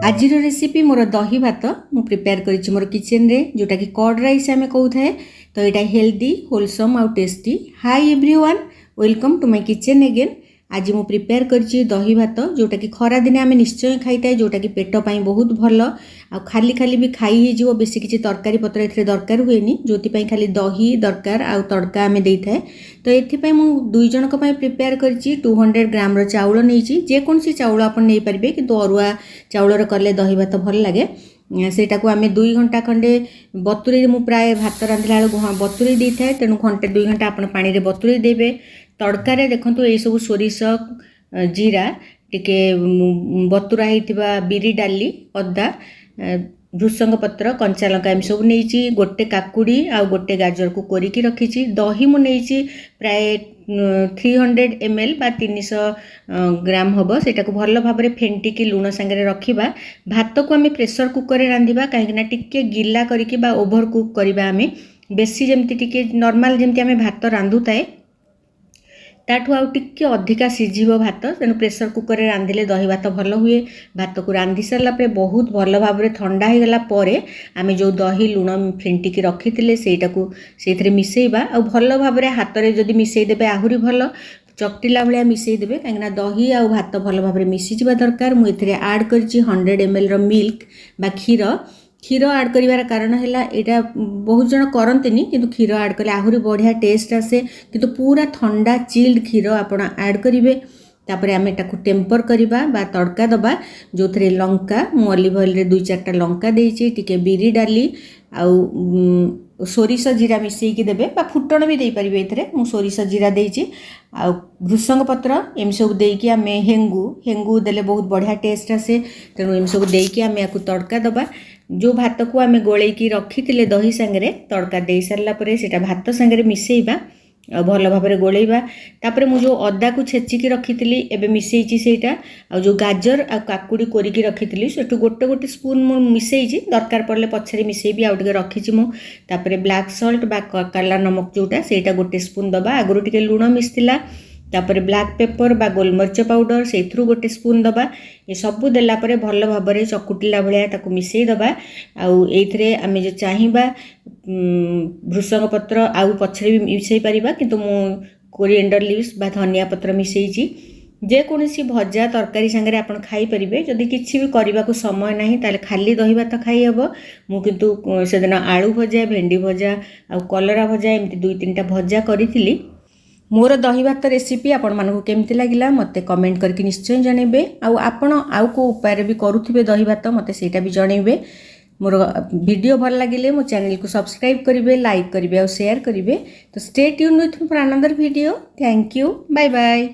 आज रेसिपी मोर दही भात मु प्रिपेयर करिछि मोर किचन रे जोटा कि कर्ड राइस आमे कहू थाए। तो यहाँ हेल्दी होलसम आउ tasty. Hi everyone, welcome to my kitchen again. आज मु प्रिपेयर करिछि दही भात जोटा कि खरा दिने आमे निश्चय खाई थाए, जोटा कि पेट पई बहुत भल आ खाली खाली भी खाई हे जिवो। बेसी किछि तरकारी पत्र एथरे दरकार हुएनी, जोति पई खाली दही दरकार आ तड़का आमे देई थाए। तो एथि पई मु दुई जनक पई प्रिपेयर करिछि 200 ग्राम रो चाउल नेइछि। जे कोनसी चाउल आपण नै परिबे, किंतु अरुआ चाउल रो करले दही भात भल लागे। सेटा को आमे 2 घंटा खंडे बतुरे, मु प्राय भात रांधिला बेलू बतुरे दी थाए, तेणु घंटे 2 घंटा आपण पानी रे बतुरे देबे। तड़कार देखंतु ए सब सोरिष जीरा टिके बतुरा हेतिबा बिरी डाली अदा भृसंग पत्र कंचा लंका एम सब नेइछि। गोटे काकुड़ी आ गोटे गाजर को कोरिकी रखिछि। दही मु नेइछि प्राय 300 ml बा 300 ग्राम हम। सेटा को भल भाव में फेंटिकी लुण सांगे रखिबा। भात को आमे प्रेशर कुकर रे रांधिबा, काहेकि टिके गिला करिकी बा ओभर कुक करिबा। आमे बेसी जेमति टिके नॉर्मल जेमति आमे भात रांधु ताए ताठू आउ टिके अधिका सिझिबो भात, तेणु प्रेशर कुकर रे रांधिले दही भात भल हुए। भात को रांधि सारला परे बहुत भल भाव में ठंडा हो गला परे आमे जो दही लुण फेंटिकी रखिथिले सेटा को सेथरे मिसेइबा। आ भल भाव में हाथ रे जदि मिसेइ देबे आहुरी भल, चकटिला भाया मिसेइ देबे, काहेकि दही आ भात भल भाव में मिसी जिबा दरकार। मु एथरे ऐड करछि 100 ml रो मिल्क बा क्षीर। क्षीर ऐड करिवार कारण हैला एटा बहुत जन करंतिनी, किंतु क्षीर ऐड कले आहुरी बढ़िया टेस्ट आसे। किंतु पूरा ठंडा चिल्ड क्षीर आपण ऐड करिवे। तापरे आमे ताकू टेम्पर करिबा बा तड़का दबा, जो थरे लंका मु ऑलिव ऑयल रे 2-4टा लंका देइछि, टिके बिरी डाली आउ सोरिष जीरा मिसेइकी देबे बा फुटण भी देई परिबे। एथरे मु सोरिष जीरा देइछि आउ भृसंग पत्र एम सब देइकी आमे हेंगू देले बहुत बढ़िया टेस्ट आसे। तेणु एम सब देइकी आमे याकू तड़का दबा। जो भात को आमे गोलेकी रखिथिले दही सांगे तड़का दे सारला परे सेटा भात सांगे मिसेइबा आ भल भाव में गोलेइबा। तापरे मु जो अदा को छेचिकी रखिथिली एबे मिसेइची सेटा, आ जो गाजर आ काकुड़ी कोरिकी रखिथिली सेटू गोटे गोटे स्पून मु मिसेइची। दरकार पड़ले पछरे मिसेइबी आउ टिके रखिची मु। तापरे ब्लैक सॉल्ट बा काला नमक जोटा सेटा गोटे स्पून दबा। आगुरु टिके लुण मिसथिला। तापरे ब्लैक पेपर बा गोलमरिच पाउडर सेथरु गोटे स्पून दबा। ये सबू देला परे भल भाव में चकुटिला भलिया ताकू मिसेइ दबा। आउ एइथरे आमे जे चाहिबा भृसंग पत्र आउ पछरे भी मिसेइ परिबा, किंतु मु कोरिएंडर लीव्स बा धनिया पत्र मिसेइची। जे कोनसी भजा तरकारी सांगे आपण खाई परिबे। जदि किछि भी करबा को समय नाही ताले खाली दही भात खाई हबो। मु किंतु सेदिन आलू भजा, भेंडी भजा आउ कलरा भजा एमति 2-3टा भजा करिथिली। मोर दही भात रेसिपी आपण मानकु केमति लागिला मते कमेंट करके निश्चय जणेबे। आउ आपण आउ को उपाय भी करूथिबे दही भात मते सेटा भी जणेबे। मोर वीडियो भल लागिले मो चैनल को सब्सक्राइब करिवे, लाइक करिवे और शेयर करिवे। तो stay tune with me for another video. Thank you, bye bye.